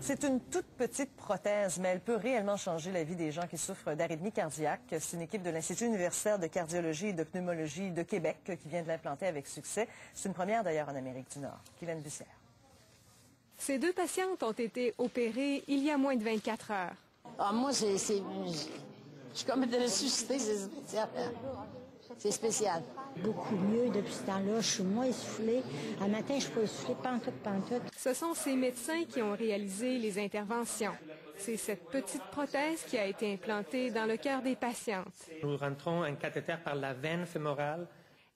C'est une toute petite prothèse, mais elle peut réellement changer la vie des gens qui souffrent d'arythmie cardiaque. C'est une équipe de l'Institut universitaire de cardiologie et de pneumologie de Québec qui vient de l'implanter avec succès. C'est une première d'ailleurs en Amérique du Nord. Guylaine Bussière. Ces deux patientes ont été opérées il y a moins de 24 heures. Ah, moi, je suis comme de ressusciter, c'est spécial. C'est spécial. Beaucoup mieux depuis ce temps-là. Je suis moins essoufflée. Un matin, je suis pas essoufflée, pantoute. Ce sont ces médecins qui ont réalisé les interventions. C'est cette petite prothèse qui a été implantée dans le cœur des patientes. Nous rentrons un cathéter par la veine fémorale.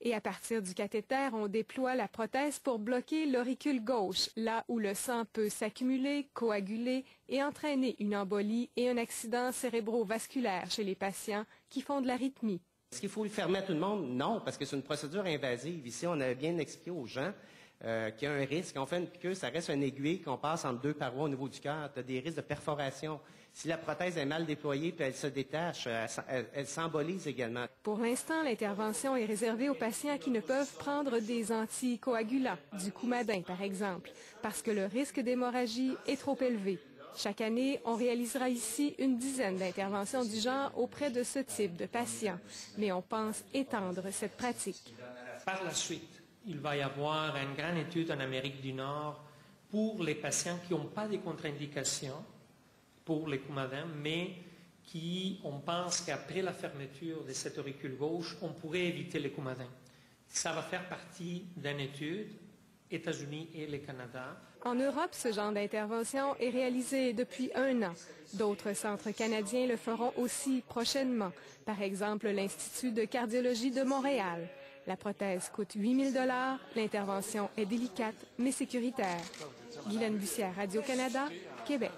Et à partir du cathéter, on déploie la prothèse pour bloquer l'auricule gauche, là où le sang peut s'accumuler, coaguler et entraîner une embolie et un accident cérébrovasculaire chez les patients qui font de l'arythmie. Est-ce qu'il faut le fermer à tout le monde? Non, parce que c'est une procédure invasive. Ici, on a bien expliqué aux gens qu'il y a un risque. On fait une piqûre, ça reste une aiguille qu'on passe entre deux parois au niveau du cœur. Tu as des risques de perforation. Si la prothèse est mal déployée puis elle se détache, elle s'embolise également. Pour l'instant, l'intervention est réservée aux patients qui ne peuvent prendre des anticoagulants, du Coumadin par exemple, parce que le risque d'hémorragie est trop élevé. Chaque année, on réalisera ici une dizaine d'interventions du genre auprès de ce type de patients. Mais on pense étendre cette pratique. Par la suite, il va y avoir une grande étude en Amérique du Nord pour les patients qui n'ont pas de contre-indications pour les coumadins, mais qui, on pense qu'après la fermeture de cet auricule gauche, on pourrait éviter les coumadins. Ça va faire partie d'une étude États-Unis et le Canada. En Europe, ce genre d'intervention est réalisé depuis 1 an. D'autres centres canadiens le feront aussi prochainement. Par exemple, l'Institut de cardiologie de Montréal. La prothèse coûte 8 000 $. L'intervention est délicate, mais sécuritaire. Guylaine Bussière, Radio-Canada, Québec.